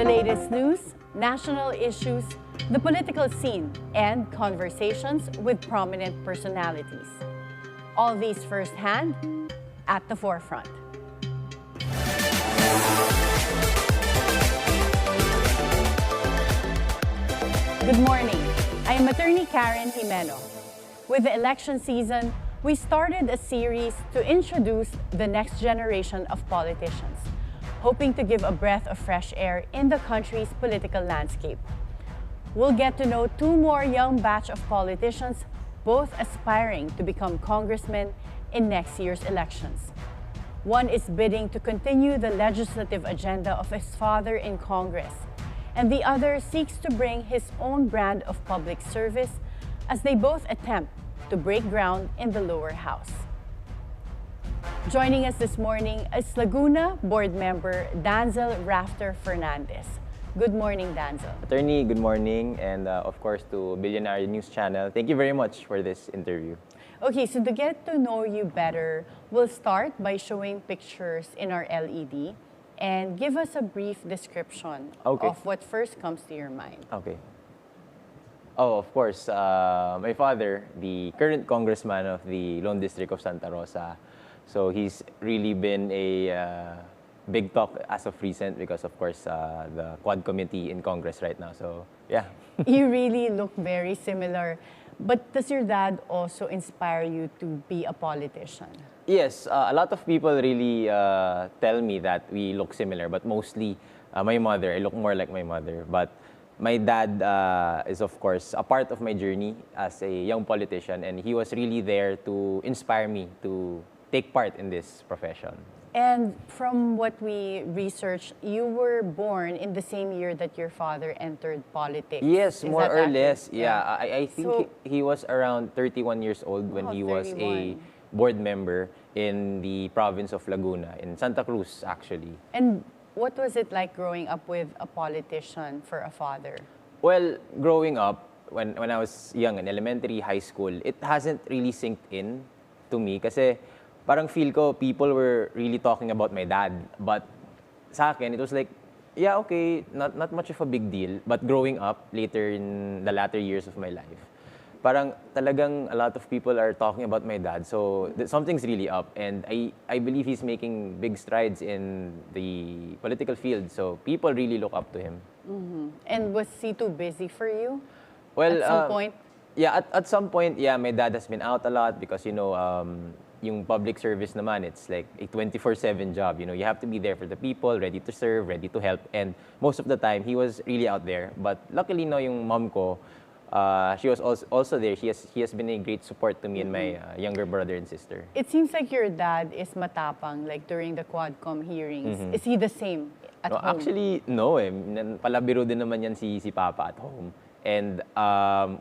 The latest news, national issues, the political scene, and conversations with prominent personalities. All these firsthand at the forefront. Good morning. I am Attorney Karen Jimeno. With the election season, we started a series to introduce the next generation of politicians, hoping to give a breath of fresh air in the country's political landscape. We'll get to know two more young batch of politicians, both aspiring to become congressmen in next year's elections. One is bidding to continue the legislative agenda of his father in Congress, and the other seeks to bring his own brand of public service as they both attempt to break ground in the lower house. Joining us this morning is Laguna board member Danzel Fernandez. Good morning, Danzel. Attorney, good morning, and of course to Billionaire News Channel. Thank you very much for this interview. Okay, so to get to know you better, we'll start by showing pictures in our LED and give us a brief description of what first comes to your mind. Okay. Oh, of course, my father, the current congressman of the Lone District of Santa Rosa. So he's really been a big talk as of recent because, of course, the Quad Committee in Congress right now. So, yeah. You really look very similar. But does your dad also inspire you to be a politician? Yes, a lot of people really tell me that we look similar, but mostly my mother. I look more like my mother. But my dad is, of course, a part of my journey as a young politician, and he was really there to inspire me to take part in this profession. And from what we researched, you were born in the same year that your father entered politics. Yes, more or less. Yeah, I think so, he was around 31 years old when he was a board member in the province of Laguna, in Santa Cruz, actually. And what was it like growing up with a politician for a father? Well, growing up, when I was young, in elementary, high school, it hasn't really synced in to me kasi parang feel ko people were really talking about my dad. But sa akin, it was like, yeah, okay, not much of a big deal. But growing up, later in the latter years of my life, parang talagang a lot of people are talking about my dad. So something's really up. And I believe he's making big strides in the political field. So people really look up to him. Mm-hmm. And was he too busy for you? Well, at some point? Yeah, at some point, yeah, my dad has been out a lot because, you know, yung public service naman, it's like a 24/7 job. You know, you have to be there for the people, ready to serve, ready to help. And most of the time, he was really out there. But luckily, no, yung mom ko, she was also there. He has been a great support to me and my younger brother and sister. It seems like your dad is matapang, like during the Quadcom hearings. Is he the same at home? Actually, no eh. Palabiro din naman yan si Papa at home. And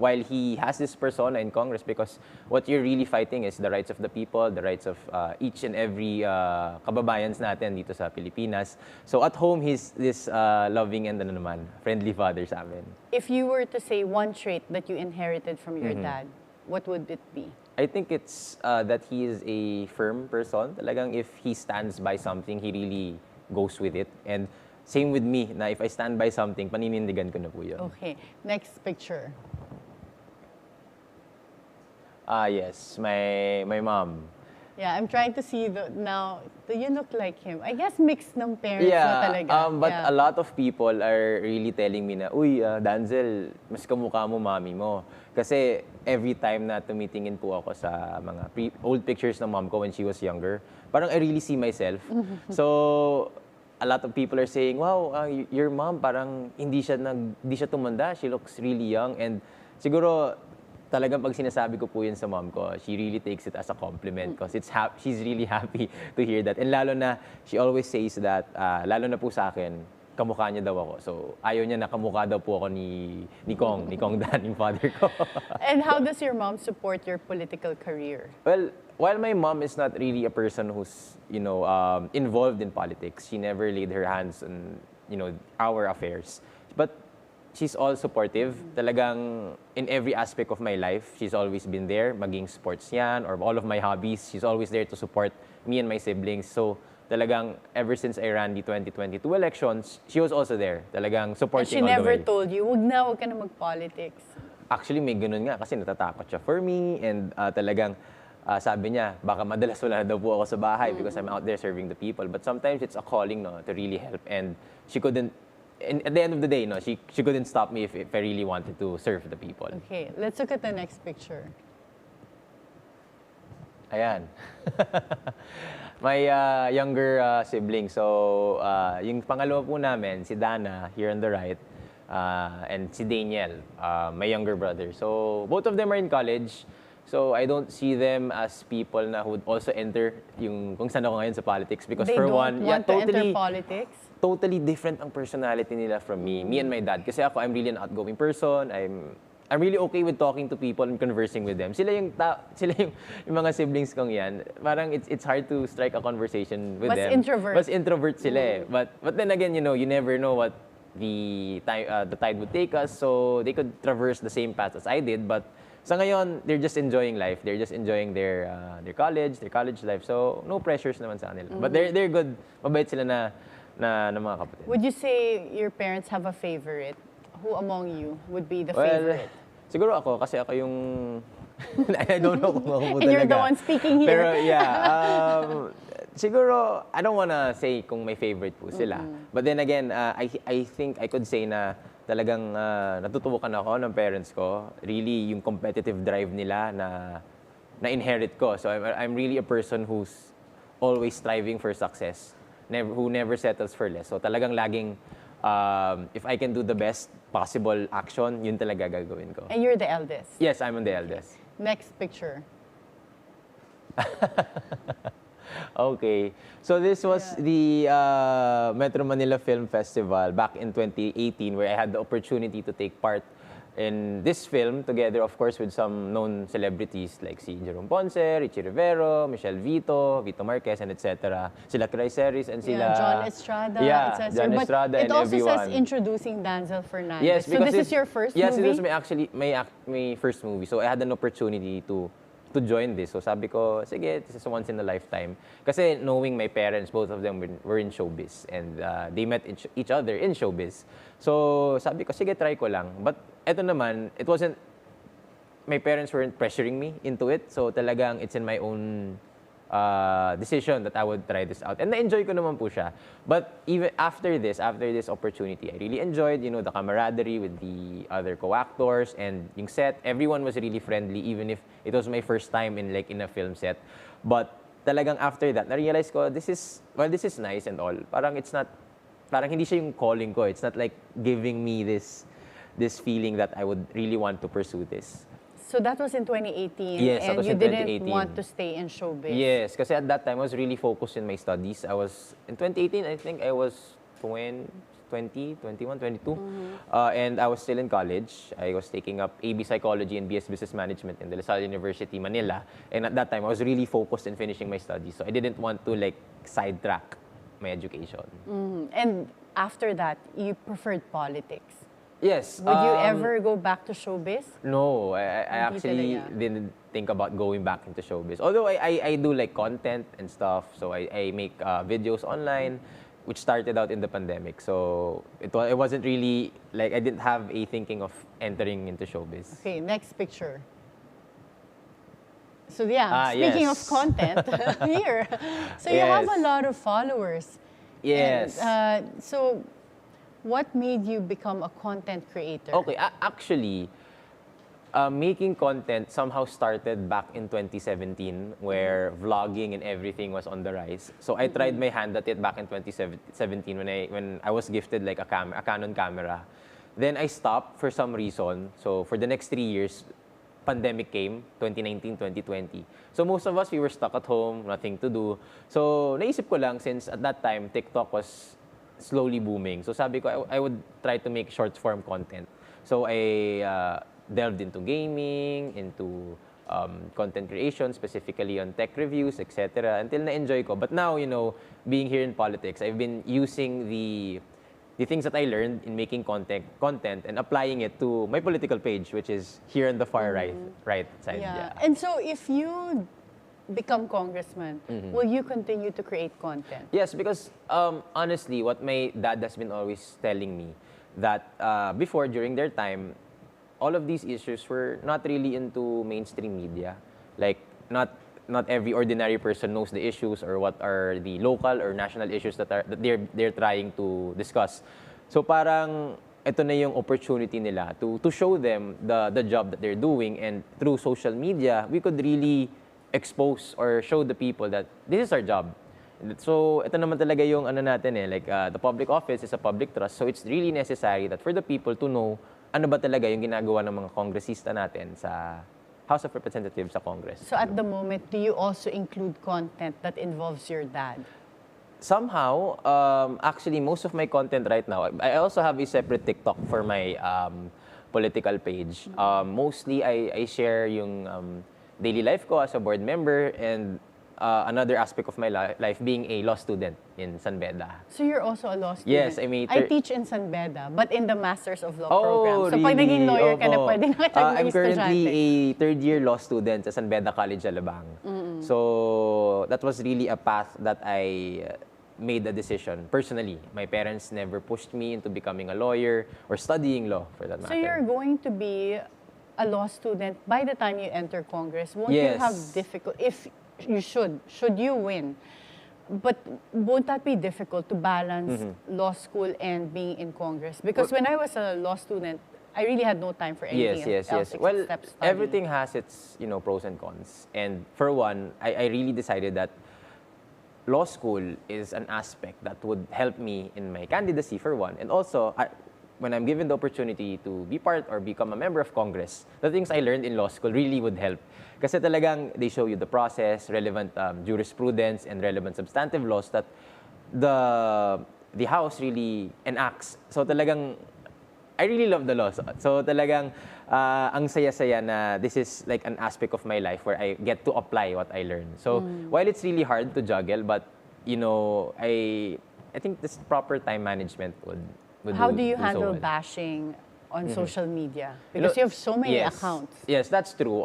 while he has this persona in Congress, because what you're really fighting is the rights of the people, the rights of each and every kababayans natin dito sa Pilipinas. So at home, he's this loving and friendly father sa amin. If you were to say one trait that you inherited from your dad, what would it be? I think it's that he is a firm person. Talagang if he stands by something, he really goes with it. And same with me, na if I stand by something, paninindigan ko na po yun. Okay. Next picture. Yes. My mom. Yeah, I'm trying to see now. Do you look like him? I guess mixed ng parents na talaga. But a lot of people are really telling me na, uy, Danzel, mas kamukha mo mami mo. Kasi every time na tumitingin po ako sa mga old pictures ng mom ko when she was younger, parang I really see myself. So, a lot of people are saying, wow, your mom parang hindi siya tumanda. She looks really young. And siguro talagang pag sinasabi ko po yun sa mom ko, she really takes it as a compliment because she's really happy to hear that. And lalo na, she always says that, lalo na po sa akin, kamukha niya daw ako. So ayaw niya na kamukha daw po ako ni Kong Dan, yung father ko. And how does your mom support your political career? Well, while my mom is not really a person who's, you know, involved in politics, she never laid her hands on, you know, our affairs. But she's all supportive. Talagang in every aspect of my life, she's always been there. Maging sports yan or all of my hobbies, she's always there to support me and my siblings. So talagang ever since I ran the 2022 elections, she was also there. Talagang And supporting she all the never way. told you, wag ka na mag-politics. Actually, may ganun nga kasi natatakot siya for me and talagang sabi niya, baka madalas wala na daw po ako sa bahay because I'm out there serving the people. But sometimes it's a calling no, to really help and she couldn't, and at the end of the day, no, she couldn't stop me if I really wanted to serve the people. Okay, let's look at the next picture. Ayan. My younger sibling. So, yung pangalawa po namin, si Dana, here on the right, and si Daniel, my younger brother. So, both of them are in college. So, I don't see them as people na who would also enter yung kung saan ako ngayon sa politics. Because They for don't one, want to enter politics? Totally different ang personality nila from me and my dad. Kasi ako, I'm really an outgoing person. I'm really okay with talking to people and conversing with them. Sila yung mga siblings kong yan. Parang it's hard to strike a conversation with them. Mas introvert sila eh. But then again, you know, you never know what the tide would take us. So they could traverse the same path as I did. But sa ngayon, they're just enjoying life. They're just enjoying their college life. So no pressures naman sa kanila. But they're good. Mabait sila na mga kapatid. Would you say your parents have a favorite? Who among you would be the favorite? Siguro ako, kasi ako yung... I don't know kung ako po talaga. And you're the one speaking here. Pero yeah, siguro, I don't wanna say kung may favorite po sila. But then again, I think I could say na talagang natutubukan ako ng parents ko. Really, yung competitive drive nila na inherit ko. So I'm really a person who's always striving for success. Who never settles for less. So talagang laging, if I can do the best possible action, yun talaga gagawin ko. And you're the eldest? Yes, I'm the eldest. Next picture. Okay. So this was the Metro Manila Film Festival back in 2018 where I had the opportunity to take part in this film together, of course, with some known celebrities like si Jerome Ponce, Richie Rivero, Michelle Vito Marquez, and etc. Sila Criseris and sila... John Estrada, etc. John Estrada and everyone. It also says introducing Danzel Fernandez. Yes, so this is your first movie? Yes, this was my first movie. So I had an opportunity to join this. So sabi ko, sige, this is once in a lifetime. Kasi knowing my parents, both of them were in showbiz. And they met each other in showbiz. So sabi ko, sige, try ko lang. But eto naman, it wasn't, my parents weren't pressuring me into it. So talagang it's in my own decision that I would try this out. And na-enjoy ko naman po siya. But even after this opportunity, I really enjoyed, you know, the camaraderie with the other co-actors and yung set. Everyone was really friendly, even if it was my first time in a film set. But talagang after that, na-realize ko, this is nice and all. Parang hindi siya yung calling ko. It's not like giving me this feeling that I would really want to pursue this. So that was in 2018, yes, and you didn't want to stay in showbiz? Yes, kasi at that time, I was really focused in my studies. In 2018, I think I was 20, 21, 22. And I was still in college. I was taking up AB Psychology and BS Business Management in the Lasal University, Manila. And at that time, I was really focused in finishing my studies. So I didn't want to sidetrack my education. And after that, you preferred politics? Yes. Would you ever go back to showbiz? No, I actually didn't think about going back into showbiz. Although I do content and stuff, so I make videos online, which started out in the pandemic. So it wasn't really I didn't have a thinking of entering into showbiz. Okay, next picture. So yeah, speaking of content, here. So you have a lot of followers. Yes. And, so what made you become a content creator? Okay, actually, making content somehow started back in 2017 where vlogging and everything was on the rise. So I tried my hand at it back in 2017 when I was gifted a Canon camera. Then I stopped for some reason. So for the next 3 years, pandemic came, 2019, 2020. So most of us, we were stuck at home, nothing to do. So naisip ko lang, since at that time, TikTok was slowly booming. So sabi ko, I would try to make short form content. So I delved into gaming, into content creation, specifically on tech reviews, etc. Until na-enjoy ko. But now, being here in politics, I've been using the things that I learned in making content and applying it to my political page, which is here on the far right side. Yeah. And so if you become congressman, will you continue to create content? Yes, because honestly, what my dad has been always telling me, that before, during their time, all of these issues were not really into mainstream media. Like, not every ordinary person knows the issues or what are the local or national issues that they're trying to discuss. So parang ito na yung opportunity nila to show them the job that they're doing, and through social media we could really expose or show the people that this is our job. So ito naman talaga yung ano natin like the public office is a public trust, so it's really necessary that for the people to know ano ba talaga yung ginagawa ng mga kongresista natin sa House of Representatives sa Congress. So at the moment, do you also include content that involves your dad? Somehow, actually, most of my content right now, I also have a separate TikTok for my political page. Mostly, I share yung daily life ko as a board member, and another aspect of my life being a law student in San Beda. So you're also a law student? Yes, I teach in San Beda, but in the Masters of Law Oh, program. So really? pag naging lawyer ka na, Opo. pwede na kitang I'm maging currently estudyante. a third-year law student sa San Beda College, Alabang. So that was really a path that I made a decision personally. My parents never pushed me into becoming a lawyer or studying law, for that matter. So you're going to be a law student by the time you enter Congress. Won't you Yes. have difficult, if you should you win, but won't that be difficult to balance law school and being in Congress? Because when I was a law student, I really had no time for anything else except Well, studying. everything has its pros and cons. And for one, I really decided that law school is an aspect that would help me in my candidacy, for one. And also, when I'm given the opportunity to be part or become a member of Congress, the things I learned in law school really would help. Kasi talagang they show you the process, relevant jurisprudence, and relevant substantive laws that the House really enacts. So talagang, I really love the law. So talagang, ang saya-saya na this is like an aspect of my life where I get to apply what I learn. So while it's really hard to juggle, but I think this proper time management would How do you so handle well. bashing on social media? Because you have so many accounts. Yes, that's true.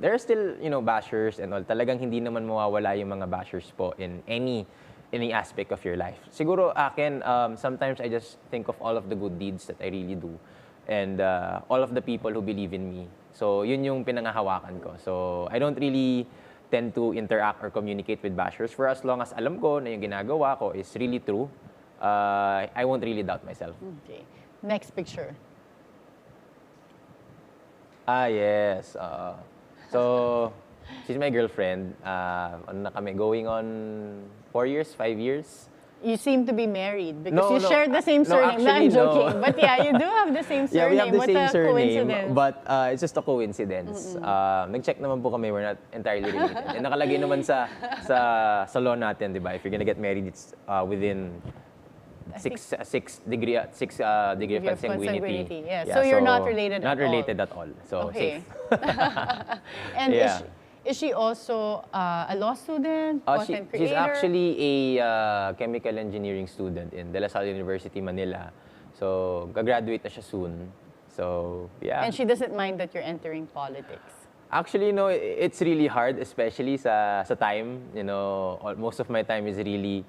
There are still, bashers and all. Talagang hindi naman mawawala yung mga bashers po in any aspect of your life. Siguro akin, sometimes I just think of all of the good deeds that I really do, and all of the people who believe in me. So yun yung pinangahawakan ko. So I don't really tend to interact or communicate with bashers for as long as alam ko na yung ginagawa ko is really true. I won't really doubt myself. Okay. Next picture. Yes. So, she's my girlfriend. Ano na kami, going on 4 years, 5 years. You seem to be married because No, you no. share the same No, surname. actually, I'm joking. no. But yeah, you do have the same Yeah, surname. we have the What same a surname, coincidence. but it's just a coincidence. Nag-check naman po kami, we're not entirely related. And nakalagay naman sa law natin, di ba? If you're gonna get married, it's within six degree of consanguinity. Yeah. So you're not related not at all. related at all. So Okay. safe. And Yeah. is she also a law student, content creator? She's actually a chemical engineering student in De La Salle University, Manila. So, gagraduate na siya soon. So, yeah. And she doesn't mind that you're entering politics. Actually, it's really hard, especially sa time. Most of my time is really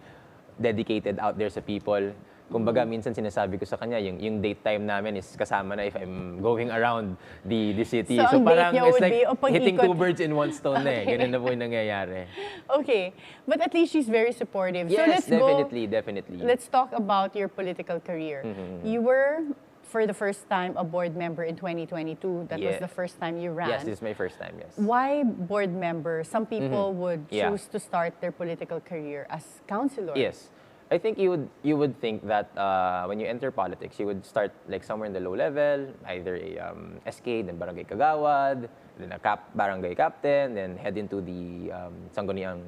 dedicated out there sa people. Kumbaga, minsan sinasabi ko sa kanya, yung date time namin is kasama na if I'm going around the city. So, ang date parang niya it's would like be, pag-ikot. hitting two birds in one stone na eh. Ganun na po yung nangyayari. Okay. But at least she's very supportive. So Yes, let's definitely. Let's talk about your political career. You were, for the first time, a board member in 2022. That was the first time you ran. Yes, this is my first time, yes. Why board member? Some people would Yeah. choose to start their political career as councilor. Yes. I think you would think that when you enter politics, you would start like somewhere in the low level, either a SK, then barangay kagawad, then a barangay captain, then head into the sangguniang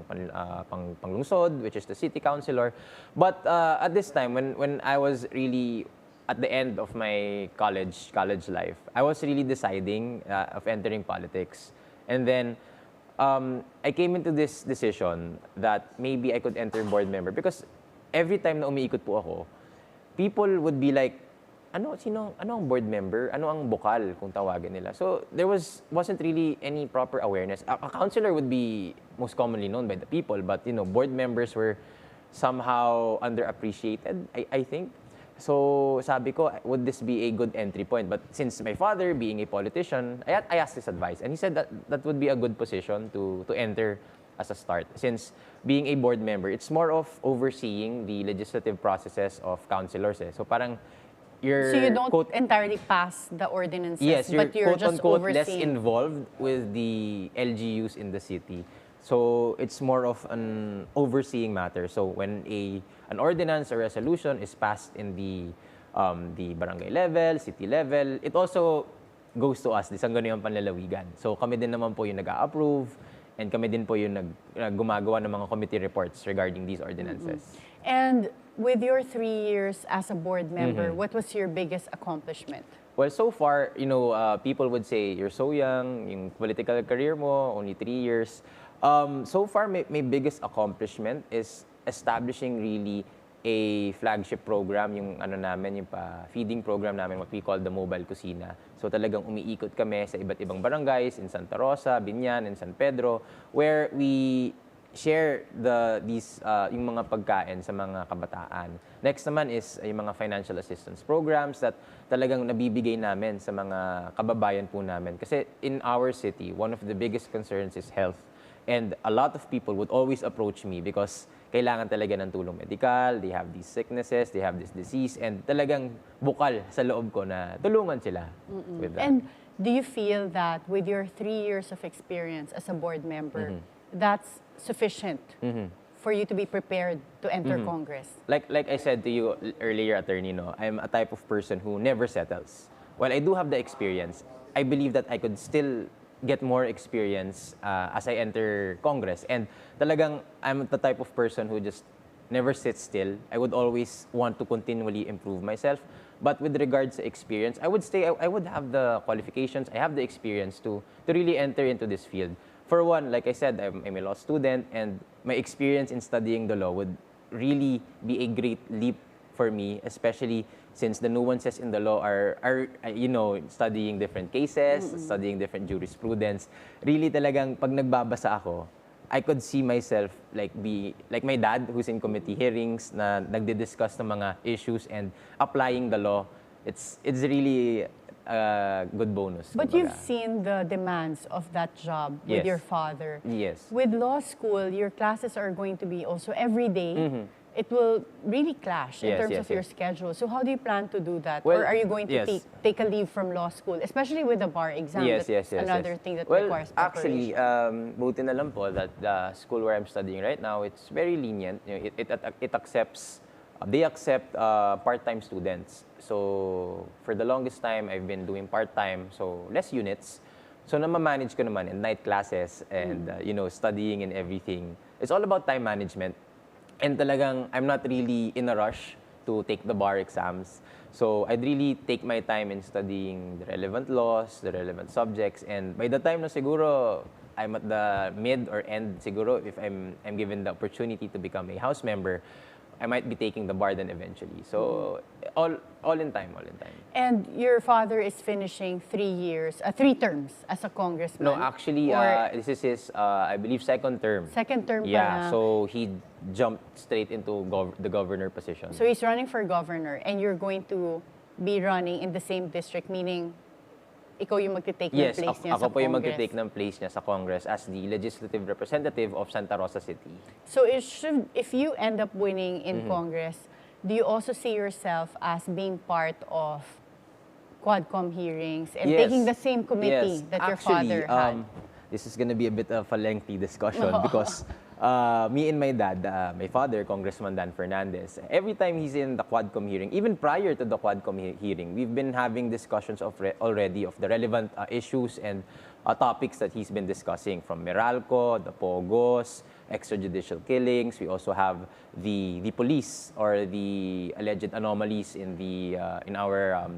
panglungsod, which is the city councilor. But at this time, when I was really at the end of my college life, I was really deciding of entering politics, and then I came into this decision that maybe I could enter board member because every time na umiikot po ako, people would be like, ano ang board member? Ano ang bokal kung tawagin nila? So there wasn't really any proper awareness. A councilor would be most commonly known by the people, but board members were somehow underappreciated, I think. So sabi ko, would this be a good entry point? But since my father being a politician, I asked his advice, and he said that would be a good position to enter as a start. Since being a board member, it's more of overseeing the legislative processes of councilors. So parang you're So you don't entirely pass the ordinances, yes, you're but you're just quote-unquote less overseeing. involved with the LGUs in the city. So it's more of an overseeing matter. So when an ordinance or resolution is passed in the barangay level, city level, it also goes to us, di Sangguniang Panlalawigan. So kami din naman po yung nag-a-approve, and kami din po yung gumagawa ng mga committee reports regarding these ordinances. And with your 3 years as a board member, what was your biggest accomplishment? Well, so far, people would say, you're so young, yung political career mo, only 3 years. So far, my biggest accomplishment is establishing really a flagship program, yung namin, yung feeding program namin, what we call the Mobile Kusina. So talagang umiikot kami sa iba't ibang barangays in Santa Rosa, Binyan, and San Pedro, where we share yung mga pagkain sa mga kabataan. Next naman is yung mga financial assistance programs that talagang nabibigay namin sa mga kababayan po namin. Kasi in our city, one of the biggest concerns is health. And a lot of people would always approach me because kailangan talaga ng tulong medikal, they have these sicknesses, they have this disease, and talagang bukal sa loob ko na tulungan sila with that. And do you feel that with your 3 years of experience as a board member, that's sufficient for you to be prepared to enter Congress? Like I said to you earlier, Attorney, I'm a type of person who never settles. While I do have the experience, I believe that I could still get more experience as I enter Congress. And talagang I'm the type of person who just never sits still. I would always want to continually improve myself. But with regards to experience, I would say I would have the qualifications, I have the experience to really enter into this field. For one, like I said, I'm a law student, and my experience in studying the law would really be a great leap for me, especially since the nuances in the law are studying different cases, studying different jurisprudence. Really talagang pag nagbabasa ako, I could see myself like my dad who's in committee hearings na nagdi-discuss ng mga issues and applying the law. It's really a good bonus. But kumbaga. you've seen the demands of that job with Yes. your father. Yes. With law school, your classes are going to be also every day. It will really clash in Yes, terms yes, of your yes. schedule. So how do you plan to do that? Well, or are you going to yes. take a leave from law school, especially with the bar exam? Yes, That's yes, yes. another yes. thing that well, requires actually, preparation. buti na lang po that the school where I'm studying right now, it's very lenient. It accepts, they accept part-time students. So for the longest time, I've been doing part-time, so less units. So namamanage ko naman in night classes and studying and everything. It's all about time management. And talagang I'm not really in a rush to take the bar exams. So I'd really take my time in studying the relevant laws, the relevant subjects, and by the time na siguro I'm at the mid or end siguro, if I'm given the opportunity to become a House member, I might be taking the bar then eventually. So all in time. And your father is finishing 3 years, 3 terms as a congressman. No, actually, Or this is his, I believe, second term. second term pa Yeah, na. so he jumped straight into the governor position. So he's running for governor, and you're going to be running in the same district, meaning ikaw yung magte-take ng Yes, place niya ako sa po yung Congress. magte-take ng place niya sa Congress as the legislative representative of Santa Rosa City. So if you end up winning in Congress, do you also see yourself as being part of Quadcom hearings and Yes. taking the same committee Yes. that your Actually, father had? this is gonna be a bit of a lengthy discussion because me and my dad, my father, Congressman Dan Fernandez, every time he's in the Quadcom hearing, even prior to the Quadcom hearing, we've been having discussions already of the relevant issues and topics that he's been discussing, from Meralco, the Pogos, extrajudicial killings. We also have the police or the alleged anomalies in our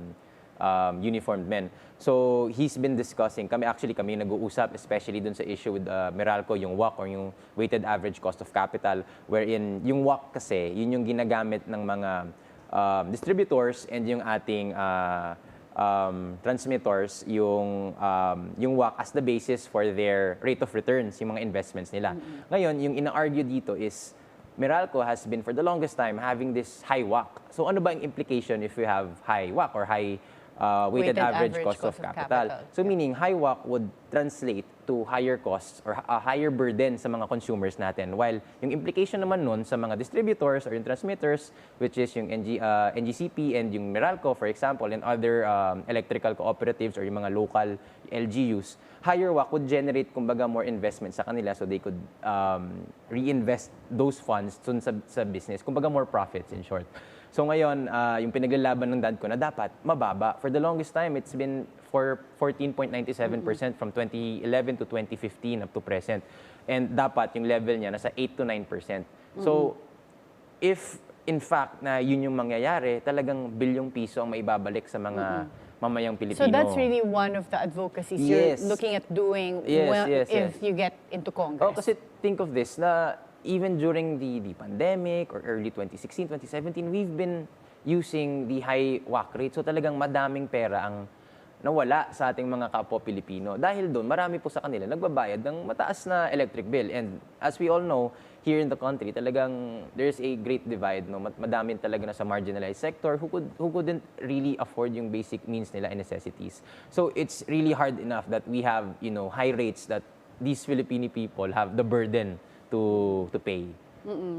uniformed men. So he's been discussing, kami nag-uusap, especially dun sa issue with Meralco, yung WACC or yung weighted average cost of capital, wherein yung WACC kasi, yun yung ginagamit ng mga distributors and yung ating transmitters yung WACC as the basis for their rate of returns, yung mga investments nila. Ngayon, yung ina-argue dito is Meralco has been for the longest time having this high WACC. So ano ba yung implication if we have high WACC or high weighted average cost of capital? So meaning high WACC would translate to higher costs or a higher burden sa mga consumers natin. While yung implication naman nun sa mga distributors or yung transmitters, which is yung NGCP and yung Meralco, for example, and other electrical cooperatives or yung mga local LGUs, higher WACC would generate, kumbaga, more investment sa kanila so they could reinvest those funds dun sa business. Kumbaga, more profits, in short. So ngayon, yung pinaglalaban ng dad ko na dapat mababa. For the longest time, it's been for 14.97% from 2011 to 2015 up to present. And dapat yung level niya nasa 8 to 9%. So if in fact na yun yung mangyayari, talagang bilyong piso ang maibabalik sa mga mamayang Pilipino. So that's really one of the advocacies you're looking at doing if you get into Congress. Oh, kasi think of this, na even during the pandemic or early 2016, 2017, we've been using the high WACC rate. So talagang madaming pera ang nawala sa ating mga kapwa Pilipino. Dahil doon, marami po sa kanila nagbabayad ng mataas na electric bill. And as we all know, here in the country, talagang there's a great divide. No? Madami talaga na sa marginalized sector who couldn't really afford yung basic means nila and necessities. So it's really hard enough that we have, high rates that these Filipino people have the burden to pay.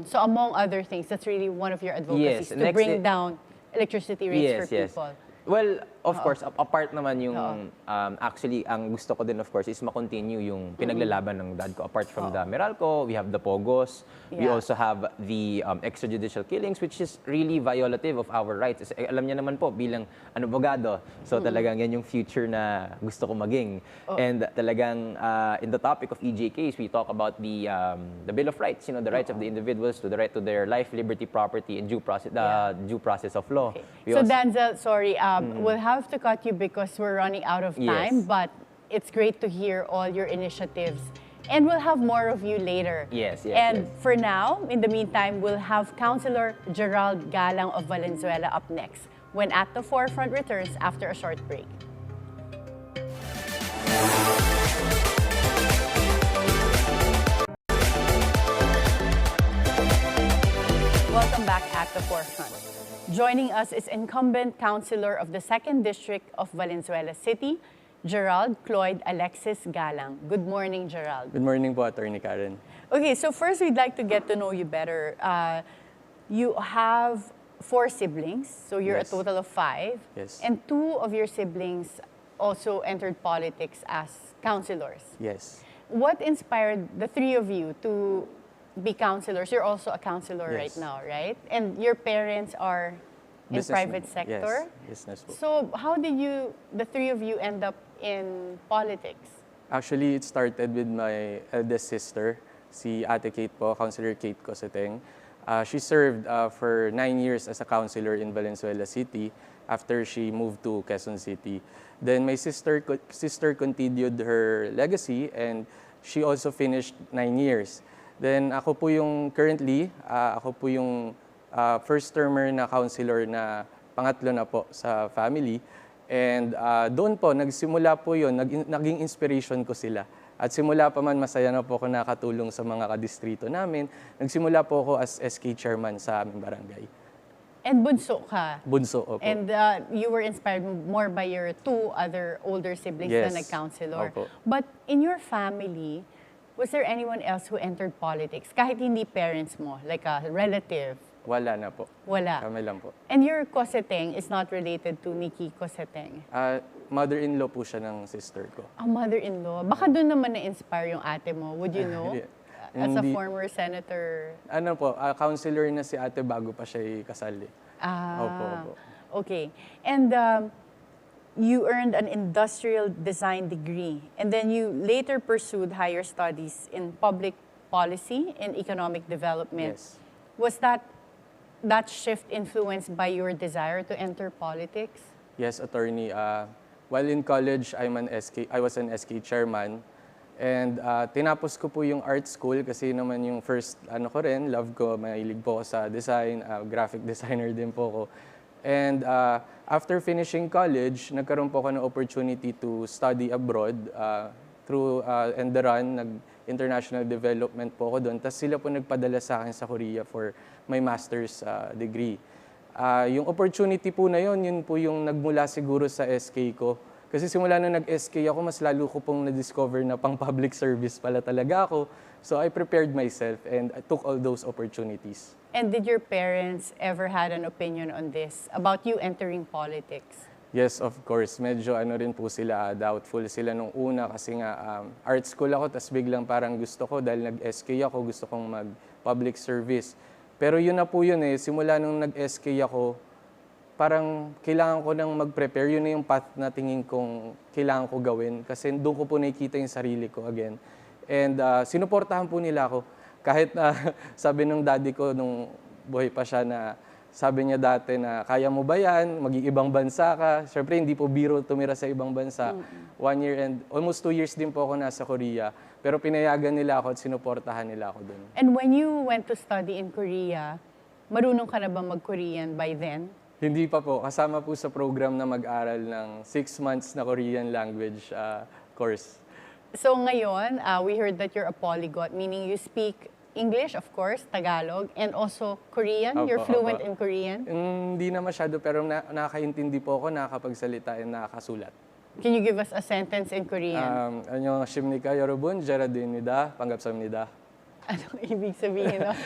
So among other things, that's really one of your advocacies, to bring down electricity rates for people. Well, of course, apart naman yung, actually, ang gusto ko din, of course, is ma-continue yung pinaglalaban ng dad ko. Apart from the Meralco, we have the Pogos. We also have the extrajudicial killings, which is really violative of our rights. Alam niya naman po, bilang abogado, so talagang yan yung future na gusto ko maging. And talagang, in the topic of EJKs, we talk about the Bill of Rights, the rights of the individuals to the right to their life, liberty, property, and due process of law. So Danzel, sorry, we'll have to cut you because we're running out of time, but it's great to hear all your initiatives. And we'll have more of you later. And for now, in the meantime, we'll have Councilor Gerald Galang of Valenzuela up next, when At the Forefront returns after a short break. Welcome back at the Forefront. Joining us is incumbent councilor of the 2nd District of Valenzuela City, Gerald Cloyd Alexis Galang. Good morning, Gerald. Good morning po, Atty. Karen. Okay, so first we'd like to get to know you better. You have 4 siblings, so you're a total of 5. Yes. And 2 of your siblings also entered politics as councilors. Yes. What inspired the 3 of you to be councilors? You're also a councilor right now, right? And your parents are in private sector? Yes, business po. So how did the 3 of you end up in politics? Actually, it started with my eldest sister, si Ate Kate po, Councilor Kate Coseteng. She served for 9 years as a councilor in Valenzuela City after she moved to Quezon City. Then my sister continued her legacy and she also finished 9 years. Then ako po yung currently, first termer na councilor na pangatlo na po sa family. And doon po, nagsimula po yun, naging inspiration ko sila. At simula pa man, masaya na po ako nakatulong sa mga kadistrito namin. Nagsimula po ako as SK chairman sa aming barangay. And bunso ka? Bunso, opo. And you were inspired more by your 2 other older siblings na nag-councilor. Opo. But in your family, was there anyone else who entered politics? Kahit hindi parents mo, like a relative? Wala na po. Wala? Kami lang po. And your Coseteng is not related to Nikki Coseteng? Mother-in-law po siya ng sister ko. Mother-in-law. Baka doon naman na-inspire yung ate mo. Would you know? As a former senator? Ano po, councilor na si ate bago pa siya kasali. Opo. Okay. And you earned an industrial design degree, and then you later pursued higher studies in public policy and economic development. Yes. Was that shift influenced by your desire to enter politics? Yes, attorney. While in college, I was an SK chairman, And tinapos ko po yung art school kasi naman yung first ko rin, love ko, mahilig po ako sa design, graphic designer din po ako. And after finishing college, nagkaroon po ako ng opportunity to study abroad through Enderan, nag-international development po ako doon. Tapos sila po nagpadala sa akin sa Korea for my master's degree. Yung opportunity po na yun po yung nagmula siguro sa SK ko. Kasi simula na nag-SK ako, mas lalo ko pong na-discover na pang public service pala talaga ako. So I prepared myself and I took all those opportunities. And did your parents ever had an opinion on this, about you entering politics? Yes, of course. Medyo rin po sila, doubtful sila nung una kasi nga art school ako, tapos biglang parang gusto ko, dahil nag-SK ako, gusto kong mag-public service. Pero yun na po yun simula nung nag-SK ako, parang kailangan ko nang mag-prepare. Yun na yung path na tingin kong kailangan ko gawin. Kasi doon ko po nakikita yung sarili ko again. And sinuportahan po nila ako. Kahit sabi ng daddy ko nung buhay pa siya na sabi niya dati na kaya mo ba yan? Mag-iibang bansa ka. Siyempre hindi po biro tumira sa ibang bansa. 1 year and almost 2 years din po ako nasa Korea. Pero pinayagan nila ako at sinuportahan nila ako doon. And when you went to study in Korea, marunong ka na ba mag-Korean by then? Hindi pa po. Kasama po sa program na mag-aral ng 6 months na Korean language course. So ngayon, we heard that you're a polyglot, meaning you speak English, of course, Tagalog, and also Korean. You're fluent in Korean? Hindi na masyado, pero nakakaintindi po ako, nakakapagsalita, and nakakasulat. Can you give us a sentence in Korean? 안녕하십니까 여러분, 제라드입니다. 반갑습니다. Anong ibig sabihin? No?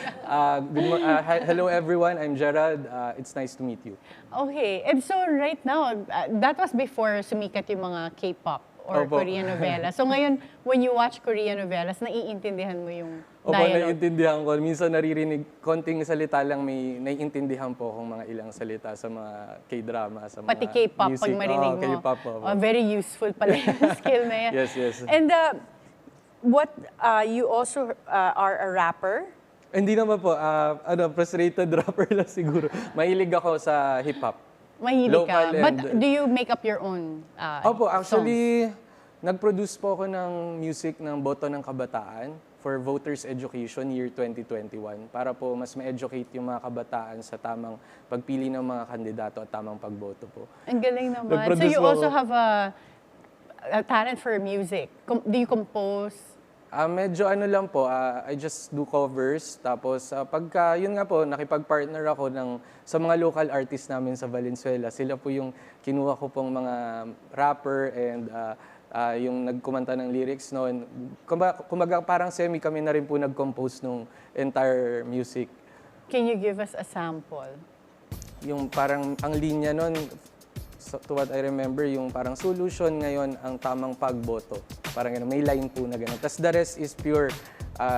Hello everyone, I'm Gerald. It's nice to meet you. Okay, and so right now, that was before sumikat yung mga K-pop or Korean novela. So ngayon, when you watch Korean novelas, naiintindihan mo yung Opo, dialogue? naiintindihan ko. Minsan naririnig, konting salita lang, may naiintindihan po akong mga ilang salita sa mga K-drama, sa mga Pati K-pop, music. pag marinig mo. K-pop po. Very useful pala yung skill na yan. Yes, yes. And you also are a rapper? Hindi naman po, frustrated rapper lang siguro. Mahilig ako sa hip-hop. Mahilig ka. Local But and- do you make up your own Opo, songs? actually, nag-produce po ako ng music ng Boto ng Kabataan for Voters Education Year 2021 para po mas ma-educate yung mga kabataan sa tamang pagpili ng mga kandidato at tamang pagboto po. Ang galing naman. So Nag-produce you po also ako. have a talent for music. Do you compose? Medyo lang po, I just do covers. Tapos pagka, yun nga po, nakipag-partner ako sa mga local artists namin sa Valenzuela. Sila po yung kinuha ko pong mga rapper and yung nagkumanta ng lyrics noon. Kumaga parang semi kami na rin po nag-compose nung entire music. Can you give us a sample? Yung parang ang linya noon, to what I remember, yung parang solution ngayon ang tamang pagboto. Parang may line po na gano'n. Tapos the rest is pure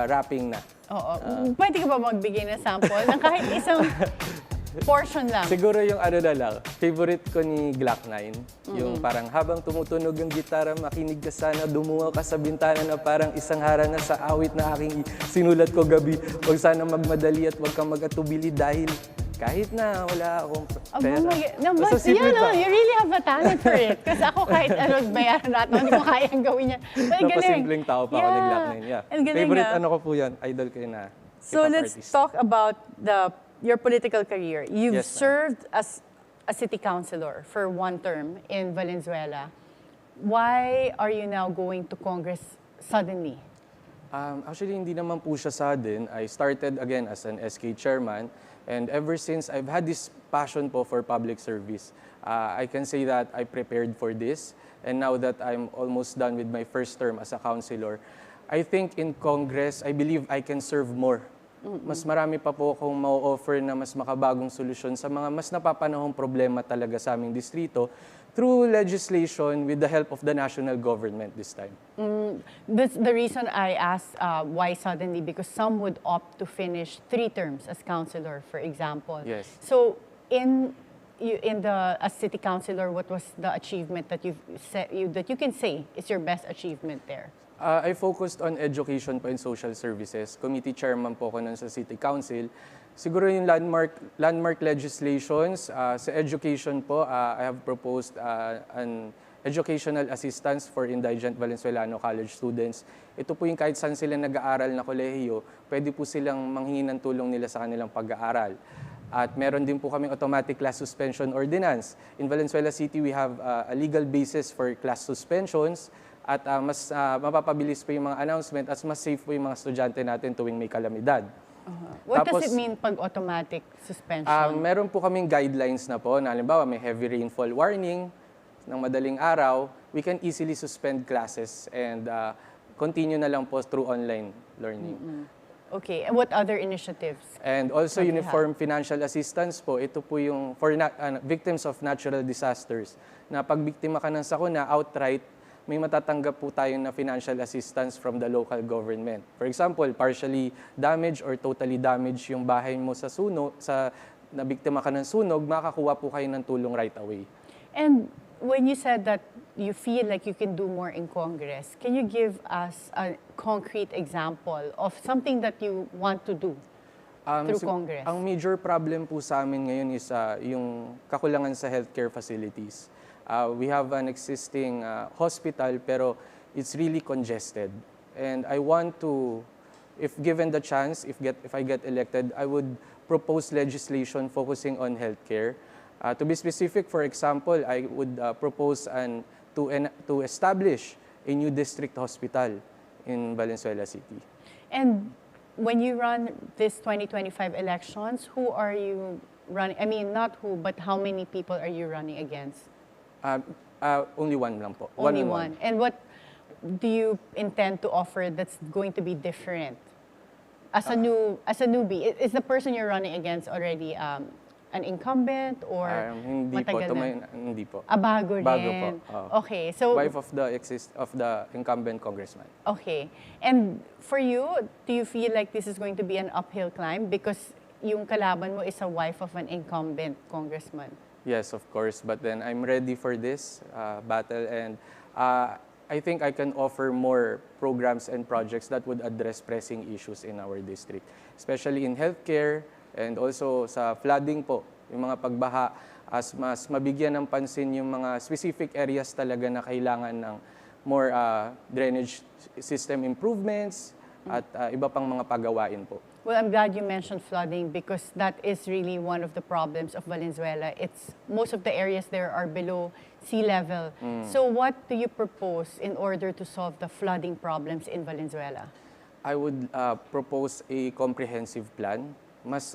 rapping na. Oo. Pwede ka ba magbigay ng sample ng kahit isang portion lang? Siguro yung na lang, favorite ko ni Glock 9, yung parang habang tumutunog yung gitara, makinig ka sana, dumungaw ka sa bintana na parang isang harana sa awit na aking sinulat ko gabi. Huwag sana magmadali at huwag kang mag-atubili dahil kahit na wala akong pera. Basta simple pa. You really have a talent for it. Kasi ako kahit bayaran natin, hindi ko kayang gawin yan. But galing. Napasimpleng tao pa ako ni Glock 9. Yeah. And galing Favorite na. ko po yan, idol ko yun na So hip-hop let's artist. talk about your political career. You've Yes, ma'am. served as a city councilor for 1 term in Valenzuela. Why are you now going to Congress suddenly? Actually, hindi naman po siya sudden. I started again as an SK chairman. And ever since, I've had this passion po for public service. I can say that I prepared for this. And now that I'm almost done with my first term as a councilor, I think in Congress, I believe I can serve more. Mas marami pa po akong ma-offer na mas makabagong solusyon sa mga mas napapanahong problema talaga sa aming distrito through legislation with the help of the national government this time. That's the reason I asked why suddenly, because some would opt to finish 3 terms as councilor, for example. Yes. So as city councilor, what was the achievement that that you can say is your best achievement there? I focused on education po and social services. Committee chairman po ako nun sa City Council. Siguro yung landmark legislations, sa education po, I have proposed an educational assistance for indigent Valenzuelano college students. Ito po yung kahit saan sila nag-aaral na kolehiyo, pwede po silang manghingi ng tulong nila sa kanilang pag-aaral. At meron din po kaming automatic class suspension ordinance. In Valenzuela City, we have a legal basis for class suspensions at mas mapapabilis po yung mga announcement at mas safe po yung mga estudyante natin tuwing may kalamidad. What does it mean pag automatic suspension? Meron po kaming guidelines na po na halimbawa may heavy rainfall warning ng madaling araw, we can easily suspend classes and continue na lang po through online learning. Okay, and what other initiatives? And also uniform financial assistance po, ito po yung for victims of natural disasters. Na pag biktima ka ng sakuna, outright, may matatanggap po tayo na financial assistance from the local government. For example, partially damaged or totally damaged yung bahay mo sa sunog, na biktima ka ng sunog, makakuha po kayo ng tulong right away. And when you said that you feel like you can do more in Congress, can you give us a concrete example of something that you want to do through Congress? Ang major problem po sa amin ngayon is yung kakulangan sa healthcare facilities. We have an existing hospital pero it's really congested. And I want to, if given the chance, if I get elected, I would propose legislation focusing on healthcare. To be specific, for example, I would propose to establish a new district hospital in Valenzuela City. And when you run this 2025 elections, who are you running? I mean, not who, but how many people are you running against? Only one lang po. Only one. And what do you intend to offer that's going to be different? As a newbie, is the person you're running against already an incumbent or hindi matagal po, na? hindi po. Bago rin. Bago po. Okay, so Wife of the incumbent congressman. okay. And for you, do you feel like this is going to be an uphill climb because yung kalaban mo is a wife of an incumbent congressman? Yes, of course. But then I'm ready for this battle, and I think I can offer more programs and projects that would address pressing issues in our district, especially in healthcare and also sa flooding po, yung mga pagbaha, as mas mabigyan ng pansin yung mga specific areas talaga na kailangan ng more drainage system improvements at iba pang mga pagawain po. Well, I'm glad you mentioned flooding because that is really one of the problems of Valenzuela. It's most of the areas there are below sea level. So what do you propose in order to solve the flooding problems in Valenzuela? I would propose a comprehensive plan. Mas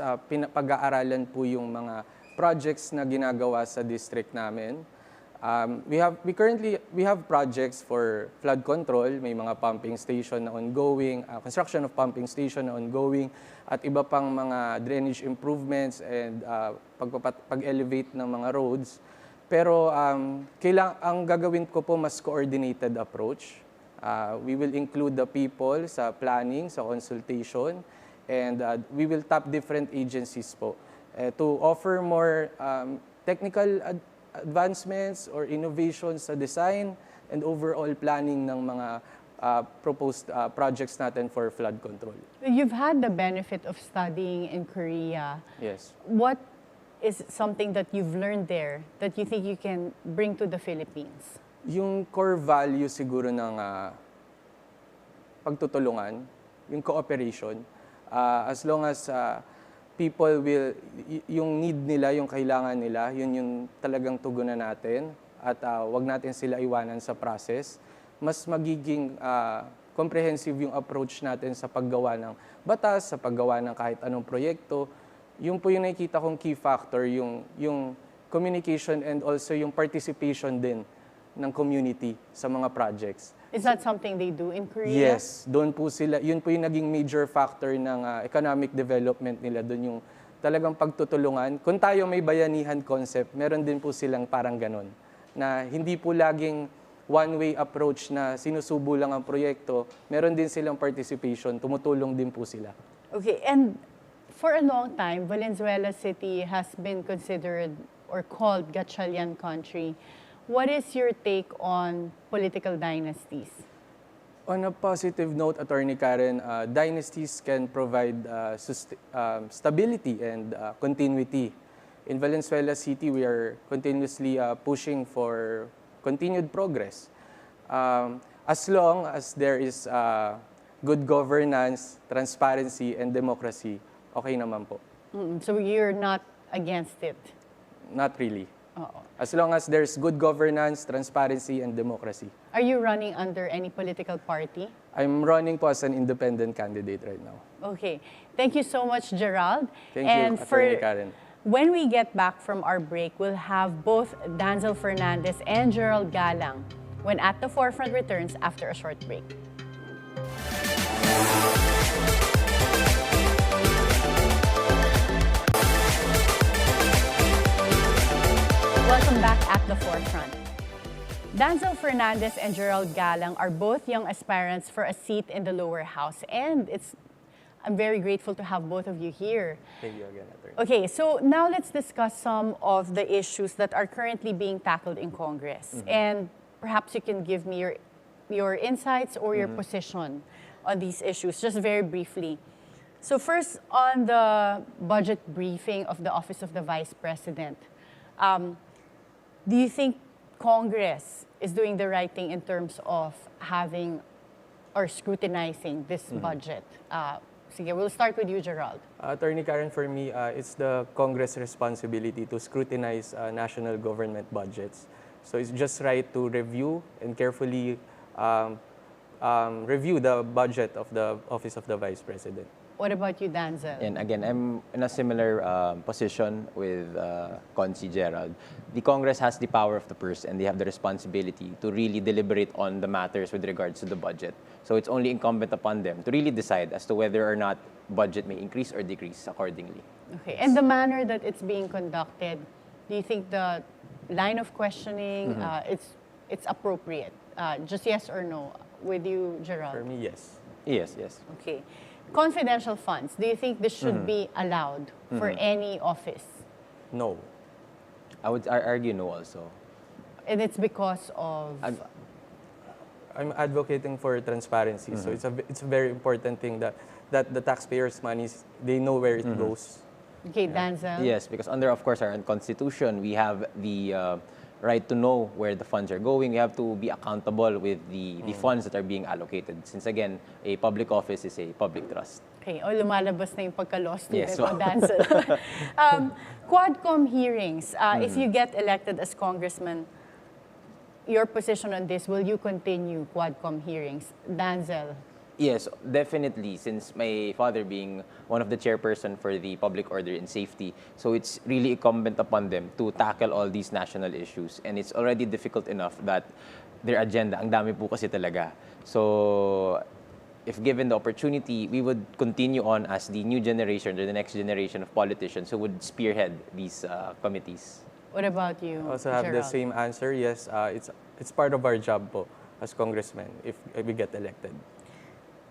pag-aaralan po yung mga projects na ginagawa sa district namin. We have projects for flood control, may mga pumping station na ongoing, construction of pumping station na ongoing, at iba pang mga drainage improvements and pag-elevate ng mga roads. Pero ang gagawin ko po mas coordinated approach. We will include the people sa planning, sa consultation, and we will tap different agencies po to offer more technical advancements or innovations sa design and overall planning ng mga proposed projects natin for flood control. You've had the benefit of studying in Korea. Yes. What is something that you've learned there that you think you can bring to the Philippines? Yung core value siguro ng pagtutulungan, yung cooperation, as long as people will, yung need nila, yung kailangan nila, yun yung talagang tugunan natin at wag natin sila iwanan sa process. Mas magiging comprehensive yung approach natin sa paggawa ng batas, sa paggawa ng kahit anong proyekto. Yung po yung nakikita kong key factor, yung communication and also yung participation din ng community sa mga projects. Is that something they do in Korea? Yes, doon po sila, yun po yung naging major factor ng economic development nila, doon yung talagang pagtutulungan. Kung tayo may bayanihan concept, meron din po silang parang ganon, na hindi po laging one-way approach na sinusubo lang ang proyekto, meron din silang participation, tumutulong din po sila. Okay, and for a long time, Valenzuela City has been considered or called Gatchalian country. What is your take on political dynasties? On a positive note, Attorney Karen, dynasties can provide stability and continuity. In Valenzuela City, we are continuously pushing for continued progress. As long as there is good governance, transparency, and democracy, okay naman po. So you're not against it? Not really. Oo. As long as there's good governance, transparency, and democracy. Are you running under any political party? I'm running po as an independent candidate right now. Okay. Thank you so much, Gerald. Thank and you, Atty. Karen. When we get back from our break, we'll have both Danzel Fernandez and Gerald Galang when At the Forefront returns after a short break. Welcome back at the Forefront. Danzel Fernandez and Gerald Galang are both young aspirants for a seat in the lower house, and I'm very grateful to have both of you here. Thank you again, Atty. Okay, so now let's discuss some of the issues that are currently being tackled in Congress. And perhaps you can give me your insights or your position on these issues, just very briefly. So first, on the budget briefing of the Office of the Vice President, do you think Congress is doing the right thing in terms of having or scrutinizing this budget? Sige, we'll start with you, Gerald. Attorney Karen, for me, it's the Congress' responsibility to scrutinize national government budgets. So it's just right to review and carefully review the budget of the Office of the Vice President. What about you, Danzel? And again, I'm in a similar position with Consi Gerald. The Congress has the power of the purse and they have the responsibility to really deliberate on the matters with regards to the budget. So it's only incumbent upon them to really decide as to whether or not budget may increase or decrease accordingly. Okay, and the manner that it's being conducted, do you think the line of questioning, it's appropriate? Just yes or no? With you, Gerald? For me, yes. Yes, yes. Okay. Confidential funds, do you think this should be allowed for any office? No. I would argue no also. And it's because of... I'm advocating for transparency. So it's a very important thing that the taxpayers' money, they know where it goes. Okay, Danzel? Yes, because under, of course, our Constitution, we have the right to know where the funds are going. We have to be accountable with the funds that are being allocated. Since, again, a public office is a public trust. Okay, lumalabas na yung pagka-law student Yes, o Danzel. Quadcom hearings, if you get elected as congressman, your position on this, will you continue Quadcom hearings? Danzel? Yes, definitely. Since my father being one of the chairperson for the public order and safety, so it's really incumbent upon them to tackle all these national issues. And it's already difficult enough that their agenda, ang dami po kasi talaga. So, if given the opportunity, we would continue on as the new generation or the next generation of politicians who would spearhead these committees. What about you, I also have the Gerald? same answer. Yes, it's part of our job po as congressmen if we get elected.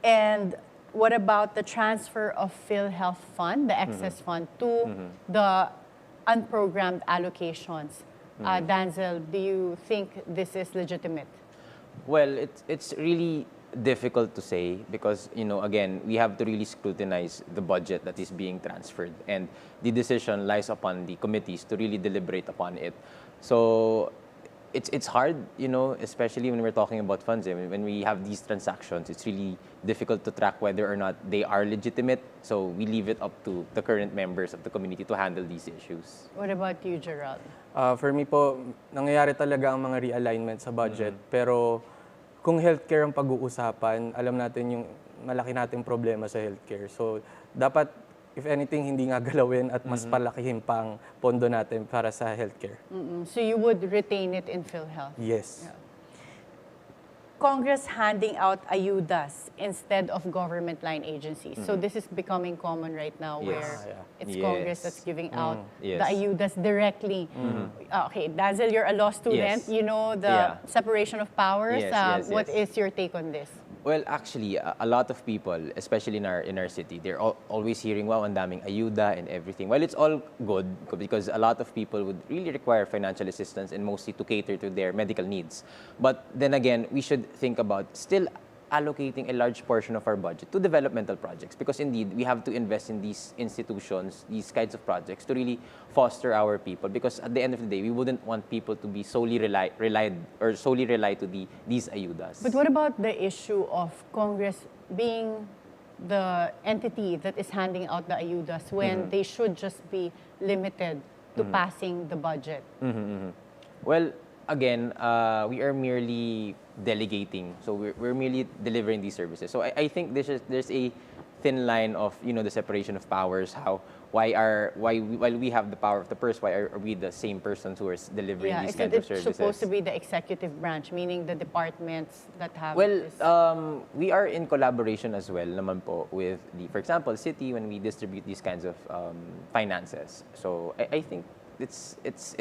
And what about the transfer of PhilHealth Fund, the excess fund, to the unprogrammed allocations? Danzel, do you think this is legitimate? Well, it's really difficult to say because, again, we have to really scrutinize the budget that is being transferred. And the decision lies upon the committees to really deliberate upon it. So it's hard, especially when we're talking about funds. When we have these transactions, it's really difficult to track whether or not they are legitimate. So we leave it up to the current members of the community to handle these issues. What about you, Gerald? For me po, nangyayari talaga ang mga realignment sa budget. Pero kung healthcare ang pag-uusapan, alam natin yung malaki nating problema sa healthcare. So dapat, if anything, hindi nga galawin at mas palakihin pang pondo natin para sa healthcare. So you would retain it in PhilHealth? Yes. Yeah. Congress handing out ayudas instead of government line agencies. So this is becoming common right now where it's Congress that's giving out the ayudas directly. Okay, Danzel, you're a law student. Yes. You know the separation of powers. What Yes. is your take on this? Well, actually, a lot of people, especially in our city, they're always hearing, wow, ang daming ayuda and everything. Well, it's all good because a lot of people would really require financial assistance and mostly to cater to their medical needs. But then again, we should think about still allocating a large portion of our budget to developmental projects because indeed we have to invest in these institutions, these kinds of projects to really foster our people because at the end of the day, we wouldn't want people to be solely rely to these ayudas. But what about the issue of Congress being the entity that is handing out the ayudas when they should just be limited to passing the budget? Well, again, we are merely delegating. So we're merely delivering these services. So I think there's a thin line of the separation of powers. While we have the power of the purse, why are we the same persons who are delivering these kinds of services? It's supposed to be the executive branch, meaning the departments that have Well, this. we are in collaboration as well naman po with for example, city when we distribute these kinds of finances. So I think it's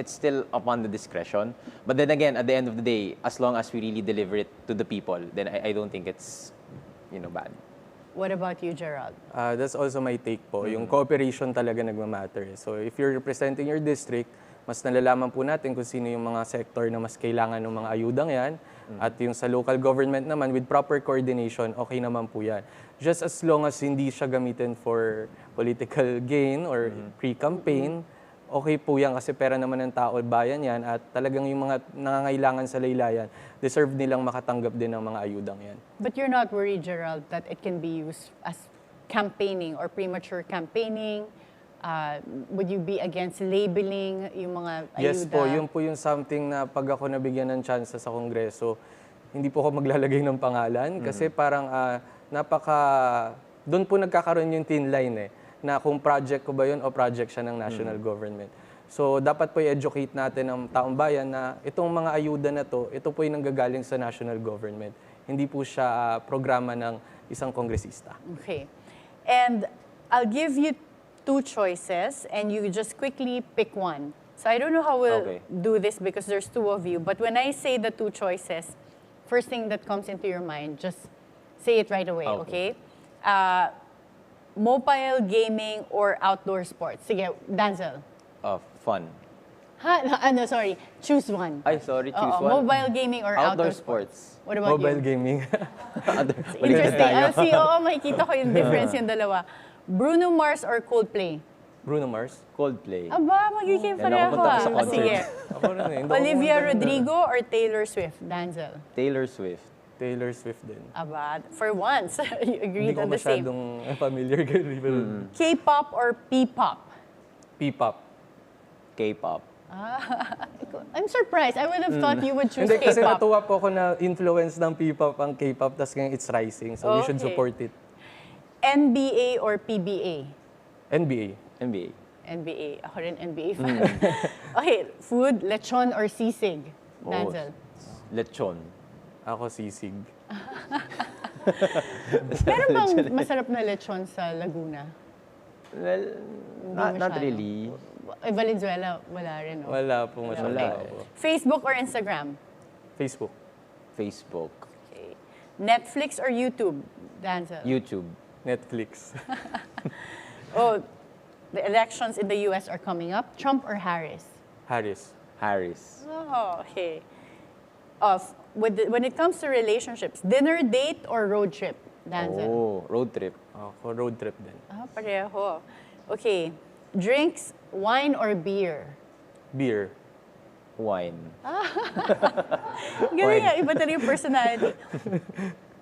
still upon the discretion. But then again, at the end of the day, as long as we really deliver it to the people, then I don't think it's bad. What about you, Gerald? That's also my take po. Yung cooperation talaga nagmamatter. So if you're representing your district, mas nalalaman po natin kung sino yung mga sector na mas kailangan ng mga ayudang yan. At yung sa local government naman, with proper coordination, okay naman po yan. Just as long as hindi siya gamitin for political gain or pre-campaign, okay po yan kasi pera naman ng tao, bayan yan, at talagang yung mga nangangailangan sa laylayan, deserve nilang makatanggap din ng mga ayudang yan. But you're not worried, Gerald, that it can be used as campaigning or premature campaigning? Would you be against labeling yung mga ayuda? Yes po, yun po yung something na pag ako nabigyan ng chance sa Kongreso, hindi po ako maglalagay ng pangalan kasi parang doon po nagkakaroon yung thin line na kung project ko ba yun o project siya ng national government. So, dapat po i-educate natin ang taong bayan na itong mga ayuda na ito po yung nanggagaling sa national government. Hindi po siya programa ng isang kongresista. Okay. And I'll give you two choices and you just quickly pick one. So, I don't know how we'll do this because there's two of you, but when I say the two choices, first thing that comes into your mind, just say it right away, okay? Mobile gaming or outdoor sports? Sige, Danzel. Fun. Sorry. Choose one. Choose one. Mobile gaming or outdoor sports? What about Mobile you? gaming. Interesting. Makikita ko yung difference yung dalawa. Bruno Mars or Coldplay? Bruno Mars. Coldplay. Aba, magiging pareho napupunta ko sa concert. Sige. Ako rin Olivia Rodrigo or Taylor Swift? Danzel. Taylor Swift. Taylor Swift din. Aba, for once, you agreed Hindi ko on the same. masyadong familiar kay K-pop or P-pop? P-pop. K-pop. I'm surprised. I would have thought you would choose Hindi, kasi K-pop. natuwa po ako na influence ng P-pop ang K-pop, tas ngayon it's rising. So we should support it. NBA or PBA? NBA. NBA. NBA. Ako rin NBA fan. Okay, food, lechon or sisig? Danzel. Lechon. Ako sisig. Meron bang masarap na lechon sa Laguna? Well, not masyado. really. Valenzuela, wala rin, no? Wala po masyado. Wala. Facebook or Instagram? Facebook. Facebook. Okay. Netflix or YouTube? Danzel. YouTube. Netflix. The elections in the US are coming up. Trump or Harris? Harris. Harris. Oh, okay. When it comes to relationships, dinner date or road trip? Danzel. Road trip. Ako road trip din. Pareho. Okay. Drinks, wine or beer? Beer. Wine. Galing nga, iba talaga yung personality.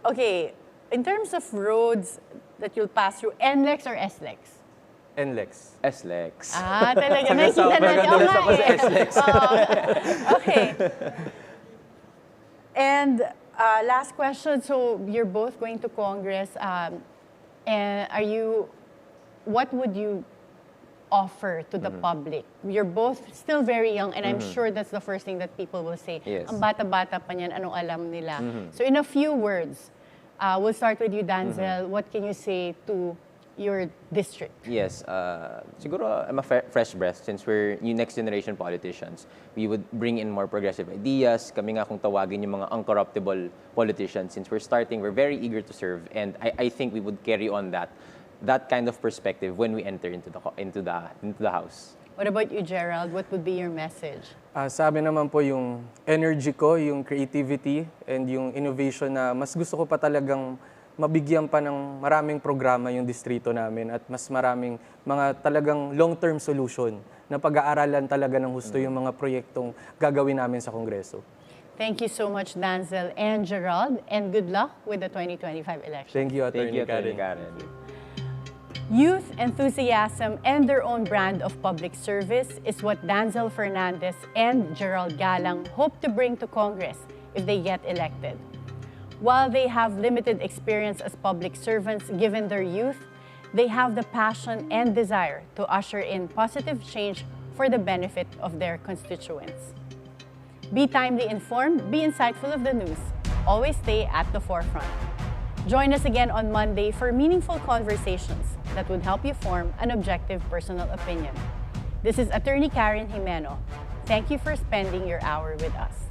Okay. In terms of roads that you'll pass through, NLEX or SLEX? NLEX. SLEX. Talaga. Nakikita natin. Nagadulas ako sa SLEX. Okay. And last question. So you're both going to Congress. And what would you offer to the public? You're both still very young, and I'm sure that's the first thing that people will say. Yes. Ang bata-bata pa niyan, anong alam nila? So in a few words, we'll start with you, Danzel. What can you say to your district? Yes, siguro I'm a fresh breath since we're new next generation politicians. We would bring in more progressive ideas. Kami nga kung tawagin yung mga uncorruptible politicians. Since we're starting, we're very eager to serve, and I think we would carry on that kind of perspective when we enter into the house. What about you, Gerald? What would be your message? Sa amin naman po yung energy ko, yung creativity, and yung innovation na mas gusto ko pa talagang mabigyan pa ng maraming programa yung distrito namin at mas maraming mga talagang long-term solution na pag-aaralan talaga ng husto yung mga proyektong gagawin namin sa Kongreso. Thank you so much, Danzel and Gerald, and good luck with the 2025 election. Thank you, Thank Atty. you, Atty. Karen. Karen. Youth enthusiasm and their own brand of public service is what Danzel Fernandez and Gerald Galang hope to bring to Congress if they get elected. While they have limited experience as public servants given their youth, they have the passion and desire to usher in positive change for the benefit of their constituents. Be timely informed, be insightful of the news, always stay at the forefront. Join us again on Monday for meaningful conversations that would help you form an objective personal opinion. This is Attorney Karen Jimeno. Thank you for spending your hour with us.